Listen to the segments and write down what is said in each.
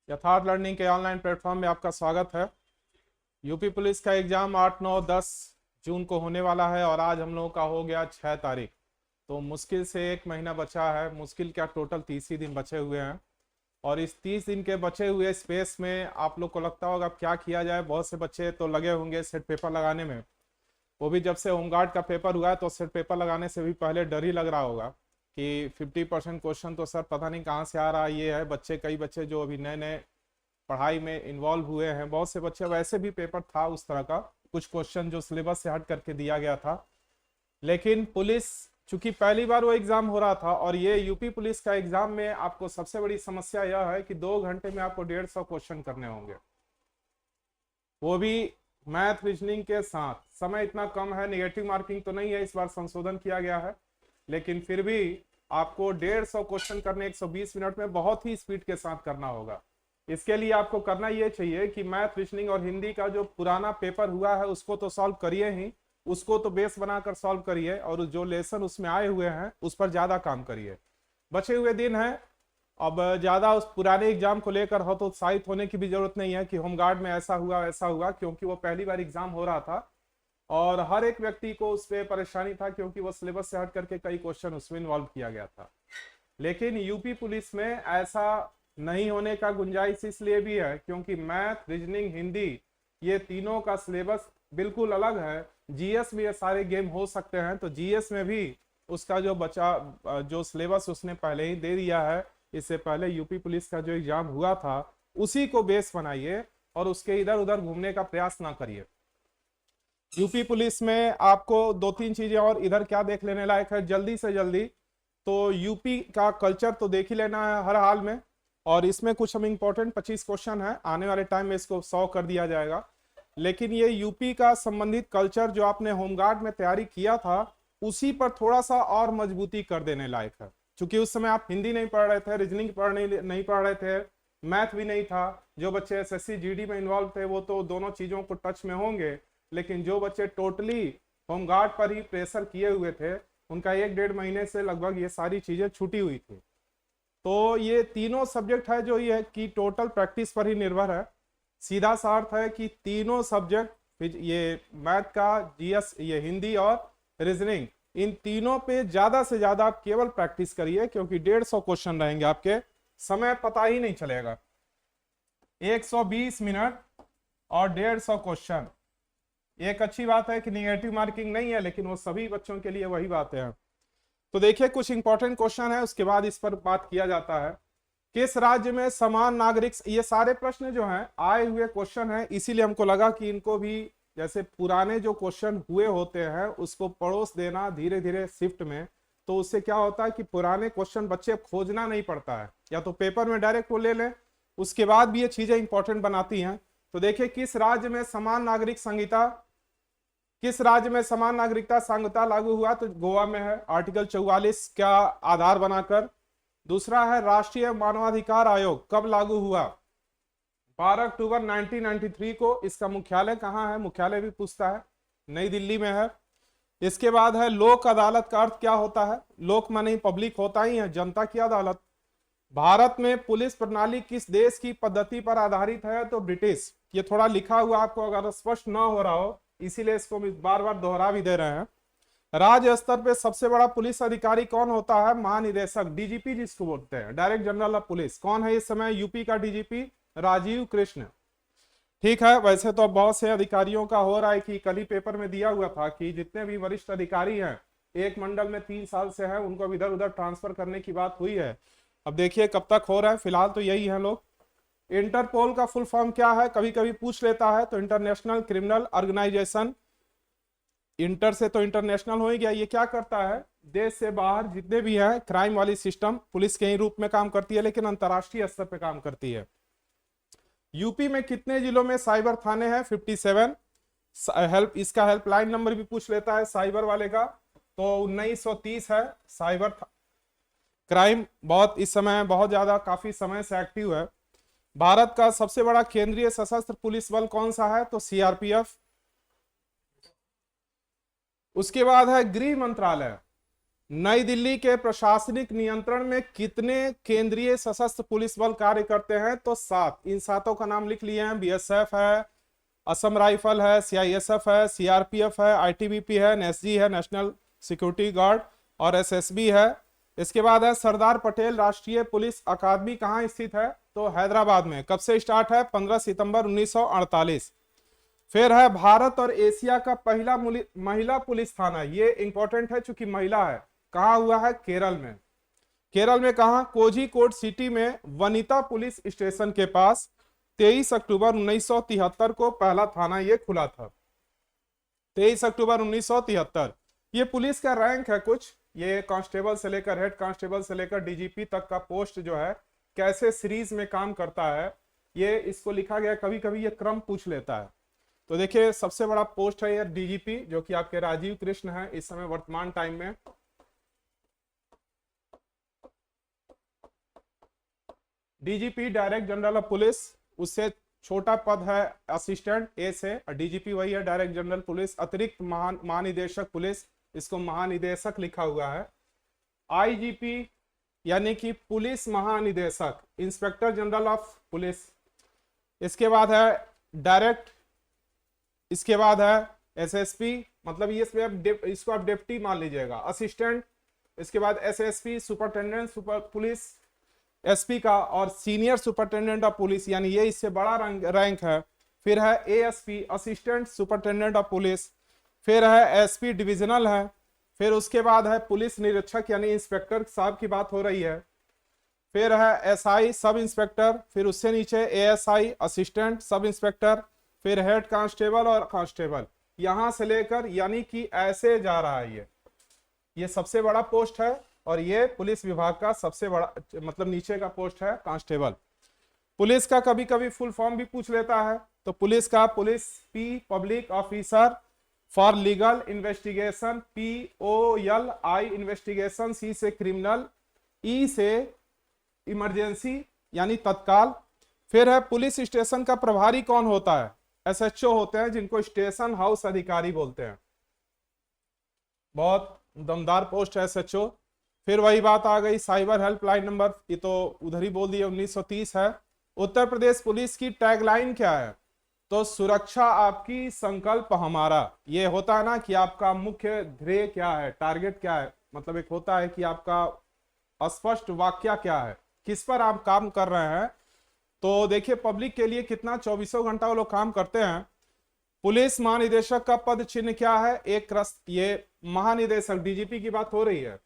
यथार्थ लर्निंग के online platform में आपका स्वागत है। यूपी पुलिस का एग्जाम 8, 9, 10 जून को होने वाला है और आज हम लोगों का हो गया 6 तारीख। तो मुश्किल से एक महीना बचा है, मुश्किल क्या टोटल 30 ही दिन बचे हुए हैं। और इस 30 दिन के बचे हुए स्पेस में आप लोग को लगता होगा क्या किया जाए। बहुत से बच्चे तो लगे होंगे सेट पेपर लगाने में, वो भी जब से होमगार्ड का पेपर हुआ है तो सेट पेपर लगाने से भी पहले डर ही लग रहा होगा कि 50% क्वेश्चन तो सर पता नहीं कहाँ से आ रहा है। ये है बच्चे, कई बच्चे जो अभी नए नए पढ़ाई में इन्वॉल्व हुए हैं, बहुत से बच्चे, वैसे भी पेपर था उस तरह का, कुछ क्वेश्चन जो सिलेबस से हट करके दिया गया था। लेकिन पुलिस, चूंकि पहली बार वो एग्जाम हो रहा था और ये यूपी पुलिस का एग्जाम में आपको सबसे बड़ी समस्या यह है कि 2 घंटे में आपको 150 क्वेश्चन करने होंगे, वो भी मैथ रीजनिंग के साथ। समय इतना कम है, नेगेटिव मार्किंग तो नहीं है, इस बार संशोधन किया गया है, लेकिन फिर भी आपको 150 क्वेश्चन करने 120 मिनट में बहुत ही स्पीड के साथ करना होगा। इसके लिए आपको करना ये चाहिए कि मैथ रीजनिंग और हिंदी का जो पुराना पेपर हुआ है उसको तो सॉल्व करिए ही, उसको तो बेस बनाकर सॉल्व करिए और जो लेसन उसमें आए हुए हैं उस पर ज्यादा काम करिए। बचे हुए दिन हैं, अब ज्यादा उस पुराने एग्जाम को लेकर हो तो उत्साहित होने की भी जरूरत नहीं है कि होमगार्ड में ऐसा हुआ वैसा हुआ, क्योंकि वो पहली बार एग्जाम हो रहा था और हर एक व्यक्ति को उस पर परेशानी था क्योंकि वो सिलेबस से हट करके कई क्वेश्चन उसमें इन्वॉल्व किया गया था। लेकिन यूपी पुलिस में ऐसा नहीं होने का गुंजाइश इसलिए भी है क्योंकि मैथ रीजनिंग हिंदी ये तीनों का सिलेबस बिल्कुल अलग है। जीएस में ये सारे गेम हो सकते हैं, तो जीएस में भी उसका जो सिलेबस उसने पहले ही दे दिया है। इससे पहले यूपी पुलिस का जो एग्जाम हुआ था उसी को बेस बनाइए और उसके इधर उधर घूमने का प्रयास ना करिए। यूपी पुलिस में आपको 2-3 चीजें और इधर क्या देख लेने लायक है जल्दी से जल्दी। तो यूपी का कल्चर तो देख ही लेना है हर हाल में, और इसमें कुछ हम इंपॉर्टेंट 25 क्वेश्चन है, आने वाले टाइम में इसको 100 कर दिया जाएगा। लेकिन ये यूपी का संबंधित कल्चर जो आपने होमगार्ड में तैयारी किया था उसी पर थोड़ा सा और मजबूती कर देने लायक है। क्योंकि उस समय आप हिंदी नहीं पढ़ रहे थे, रीजनिंग नहीं पढ़ रहे थे, मैथ भी नहीं था। जो बच्चे एसएससी जीडी में इन्वॉल्व थे वो तो दोनों चीजों को टच में होंगे, लेकिन जो बच्चे टोटली होमगार्ड पर ही प्रेशर किए हुए थे उनका 1-1.5 महीने से लगभग ये सारी चीजें छूटी हुई थी। तो ये तीनों सब्जेक्ट है जो ये है कि टोटल प्रैक्टिस पर ही निर्भर है। सीधा सा अर्थ है कि तीनों सब्जेक्ट, ये मैथ का, जीएस, ये हिंदी और रीजनिंग, इन तीनों पे ज्यादा से ज्यादा आप केवल प्रैक्टिस करिए क्योंकि 150 क्वेश्चन रहेंगे आपके, समय पता ही नहीं चलेगा। 120 मिनट और 150 क्वेश्चन। एक अच्छी बात है कि निगेटिव मार्किंग नहीं है, लेकिन वो सभी बच्चों के लिए वही बातें हैं। तो देखिए कुछ इंपॉर्टेंट क्वेश्चन है, उसके बाद इस पर बात किया जाता है। किस राज्य में समान नागरिक, ये सारे प्रश्न जो हैं आए हुए क्वेश्चन हैं, इसीलिए हमको लगा कि इनको भी जैसे पुराने जो क्वेश्चन हुए होते हैं उसको पड़ोस देना धीरे धीरे शिफ्ट में। तो उससे क्या होता है कि पुराने क्वेश्चन बच्चे खोजना नहीं पड़ता है, या तो पेपर में डायरेक्ट वो ले लें, उसके बाद भी ये चीजें इंपॉर्टेंट बनाती हैं। तो देखिए किस राज्य में समान नागरिक संहिता, किस राज्य में समान नागरिकता संहिता लागू हुआ, तो गोवा में है, आर्टिकल 44 का आधार बनाकर। दूसरा है राष्ट्रीय मानवाधिकार आयोग कब लागू हुआ, 12 अक्टूबर 1993 को। इसका मुख्यालय कहाँ है, मुख्यालय भी पूछता है, नई दिल्ली में है। इसके बाद है लोक अदालत का अर्थ क्या होता है, लोक माने पब्लिक होता ही है, जनता की अदालत। भारत में पुलिस प्रणाली किस देश की पद्धति पर आधारित है, तो ब्रिटिश। ये थोड़ा लिखा हुआ आपको अगर स्पष्ट ना हो रहा हो इसीलिए इसको बार बार दोहरा भी दे रहे हैं। राज्य स्तर पे सबसे बड़ा पुलिस अधिकारी कौन होता है, महानिदेशक, डीजीपी जिसको बोलते हैं, डायरेक्ट जनरल ऑफ पुलिस। कौन है इस समय यूपी का डीजीपी, राजीव कृष्ण। ठीक है, वैसे तो अब बहुत से अधिकारियों का हो रहा है कि कल ही पेपर में दिया हुआ था कि जितने भी वरिष्ठ अधिकारी हैं एक मंडल में 3 साल से हैं उनको इधर उधर ट्रांसफर करने की बात हुई है। अब देखिए कब तक हो रहा है, फिलहाल तो यही है लोग। इंटरपोल का फुल फॉर्म क्या है, कभी कभी पूछ लेता है, तो इंटरनेशनल क्रिमिनल ऑर्गेनाइजेशन। इंटर से तो इंटरनेशनल हो ही गया। ये क्या करता है, देश से बाहर जितने भी है क्राइम वाली सिस्टम, पुलिस के ही रूप में काम करती है लेकिन अंतरराष्ट्रीय स्तर पे काम करती है। यूपी में कितने जिलों में साइबर थाने हैं, 57। हेल्प, इसका हेल्पलाइन नंबर भी पूछ लेता है साइबर वाले का, तो 1930 है। साइबर क्राइम बहुत इस समय बहुत ज्यादा काफी समय से एक्टिव है। भारत का सबसे बड़ा केंद्रीय सशस्त्र पुलिस बल कौन सा है, तो सीआरपीएफ। उसके बाद है गृह मंत्रालय। नई दिल्ली के प्रशासनिक नियंत्रण में कितने केंद्रीय सशस्त्र पुलिस बल कार्य करते हैं? तो 7। इन 7 का नाम लिख लिए हैं। बीएसएफ है, असम राइफल है, सीआईएसएफ है, सीआरपीएफ है, आईटीबीपी है, एनएसजी है, नेशनल सिक्योरिटी गार्ड, और एसएसबी है। इसके बाद है सरदार पटेल राष्ट्रीय पुलिस अकादमी कहाँ स्थित है? तो हैदराबाद में। कब से स्टार्ट है? 15 सितंबर 1948। फिर है भारत और एशिया का पहला महिला पुलिस थाना। ये इंपॉर्टेंट है चूंकि महिला है। कहाँ हुआ है? केरल में। केरल में कहा? कोझिकोड सिटी में वनिता पुलिस स्टेशन के पास 23 अक्टूबर 1973 को पहला थाना ये खुला था। 23 अक्टूबर 1973। ये पुलिस का रैंक है कुछ। ये कांस्टेबल से लेकर, हेड कांस्टेबल से लेकर डीजीपी तक का पोस्ट जो है कैसे सीरीज में काम करता है, ये इसको लिखा गया। कभी कभी ये क्रम पूछ लेता है। तो देखिए सबसे बड़ा पोस्ट है ये डीजीपी, जो कि आपके राजीव कृष्ण है इस समय वर्तमान टाइम में। DGP director general of police, उससे छोटा पद है असिस्टेंट ए से, और डीजीपी वही है डायरेक्टर जनरल पुलिस। अतिरिक्त महानिदेशक पुलिस, इसको महानिदेशक लिखा हुआ है। आईजीपी यानी कि पुलिस महानिदेशक, इंस्पेक्टर जनरल ऑफ पुलिस। इसके बाद है डायरेक्ट, इसके बाद है एसएसपी, मतलब ये इसको आप डिप्टी मान लीजिएगा, असिस्टेंट। इसके बाद SSP superintendent super police SP का, और सीनियर सुपरिटेंडेंट ऑफ पुलिस, यानी ये इससे बड़ा रैंक है। फिर है ASP assistant superintendent of police. फिर है एसपी डिविजनल है। फिर उसके बाद है पुलिस निरीक्षक यानी इंस्पेक्टर साहब की बात हो रही है। फिर है एसआई सब इंस्पेक्टर। फिर उससे नीचे एएसआई असिस्टेंट सब इंस्पेक्टर। फिर हेड कांस्टेबल और कांस्टेबल, यहां से लेकर यानी कि ऐसे जा रहा है। ये सबसे बड़ा पोस्ट है, और ये पुलिस विभाग का सबसे बड़ा मतलब नीचे का पोस्ट है कांस्टेबल। पुलिस का कभी कभी फुल फॉर्म भी पूछ लेता है। तो पुलिस का police P public officer for legal investigation, POLI investigation, C से क्रिमिनल, E से इमरजेंसी यानी तत्काल। फिर है पुलिस स्टेशन का प्रभारी कौन होता है? SHO होते हैं, जिनको स्टेशन हाउस अधिकारी बोलते हैं। बहुत दमदार पोस्ट है SHO। फिर वही बात आ गई साइबर हेल्पलाइन नंबर, ये तो उधर ही बोल दिया 1930 है। उत्तर प्रदेश पुलिस की टैगलाइन क्या है? तो सुरक्षा आपकी संकल्प हमारा। ये होता है ना कि आपका मुख्य ध्येय क्या है, टारगेट क्या है, मतलब एक होता है कि आपका स्पष्ट वाक्य क्या है, किस पर आप काम कर रहे हैं। तो देखिए पब्लिक के लिए कितना 24 घंटा वो लोग काम करते हैं। पुलिस महानिदेशक का पद चिन्ह क्या है? एक ये महानिदेशक, डीजीपी की बात हो रही है।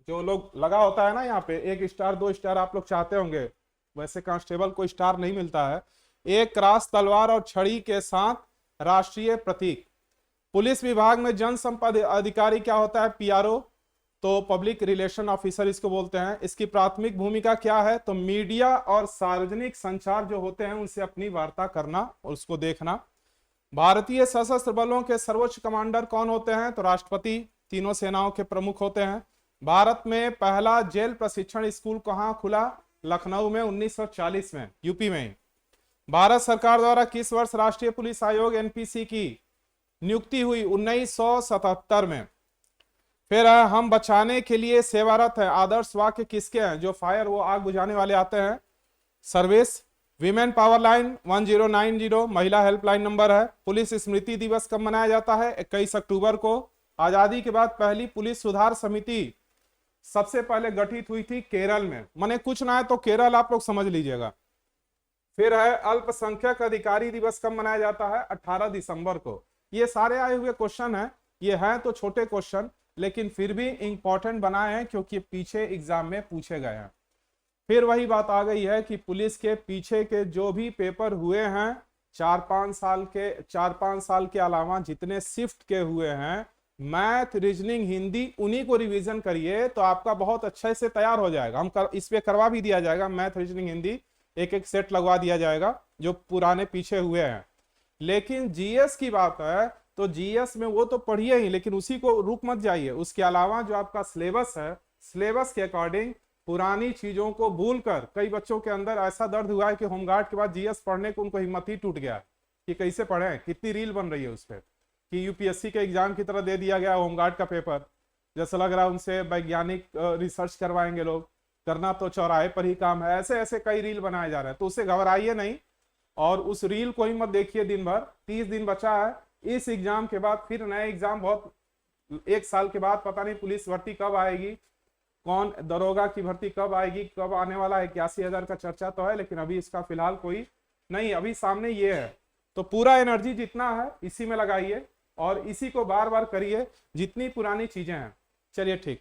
जो लोग लगा होता है ना यहाँ पे 1 स्टार 2 स्टार आप लोग चाहते होंगे, वैसे कांस्टेबल को स्टार नहीं मिलता है। एक क्रास तलवार और छड़ी के साथ राष्ट्रीय प्रतीक। पुलिस विभाग में जनसंपर्क अधिकारी क्या होता है? PRO, तो पब्लिक रिलेशन ऑफिसर इसको बोलते हैं। इसकी प्राथमिक भूमिका क्या है? तो मीडिया और सार्वजनिक संचार जो होते हैं उनसे अपनी वार्ता करना और उसको देखना। भारतीय सशस्त्र बलों के सर्वोच्च कमांडर कौन होते हैं? तो राष्ट्रपति तीनों सेनाओं के प्रमुख होते हैं। भारत में पहला जेल प्रशिक्षण स्कूल कहाँ खुला? लखनऊ में 1940 में, यूपी में। भारत सरकार द्वारा किस वर्ष राष्ट्रीय पुलिस आयोग NPC की नियुक्ति हुई? 1977 में। फिर हम बचाने के लिए सेवारत है, आदर्श वाक्य किसके हैं? जो फायर वो आग बुझाने वाले आते हैं। सर्विस। विमेन पावर लाइन 1090 महिला हेल्पलाइन नंबर है। पुलिस स्मृति दिवस कब मनाया जाता है? 21 अक्टूबर को। आजादी के बाद पहली पुलिस सुधार समिति सबसे पहले गठित हुई थी केरल में। माने कुछ ना है तो केरल आप लोग समझ लीजिएगा। फिर है अल्पसंख्यक अधिकारी दिवस कब मनाया जाता है? 18 दिसंबर को। ये सारे आए हुए क्वेश्चन हैं, ये हैं तो छोटे क्वेश्चन लेकिन फिर भी इंपॉर्टेंट बनाए हैं क्योंकि पीछे एग्जाम में पूछे गए हैं। फिर वही बात आ गई है कि पुलिस के पीछे के जो भी पेपर हुए हैं 4-5 साल के अलावा जितने शिफ्ट के हुए हैं, मैथ रीजनिंग हिंदी, उन्हीं को रिवीजन करिए तो आपका बहुत अच्छे से तैयार हो जाएगा। इस पे करवा भी दिया जाएगा, मैथ रीजनिंग हिंदी एक सेट लगवा दिया जाएगा जो पुराने पीछे हुए हैं। लेकिन जीएस की बात है तो जीएस में वो तो पढ़िए ही, लेकिन उसी को रुक मत जाइए। उसके अलावा जो आपका सिलेबस है, सिलेबस के अकॉर्डिंग पुरानी चीजों को भूलकर कई बच्चों के अंदर ऐसा दर्द हुआ है कि होमगार्ड के बाद जीएस पढ़ने को उनको हिम्मत ही टूट गया कि कैसे पढ़ें। कितनी रील बन रही है उस पर कि यूपीएससी के एग्जाम की तरह दे दिया गया होमगार्ड का पेपर। जैसा लग रहा है उनसे वैज्ञानिक रिसर्च करवाएंगे लोग, करना तो चौराहे पर ही काम है, ऐसे ऐसे कई रील बनाए जा रहे हैं। तो उससे घबराइए नहीं और उस रील को ही मत देखिए दिन भर। 30 दिन बचा है, इस एग्जाम के बाद फिर नए एग्जाम, बहुत 1 साल के बाद पता नहीं पुलिस भर्ती कब आएगी, कौन दरोगा की भर्ती कब आएगी, कब आने वाला है। 81,000 का चर्चा तो है, लेकिन अभी इसका फिलहाल कोई नहीं, अभी सामने ये है। तो पूरा एनर्जी जितना है इसी में लगाइए और इसी को बार बार करिए, जितनी पुरानी चीजें हैं। चलिए ठीक।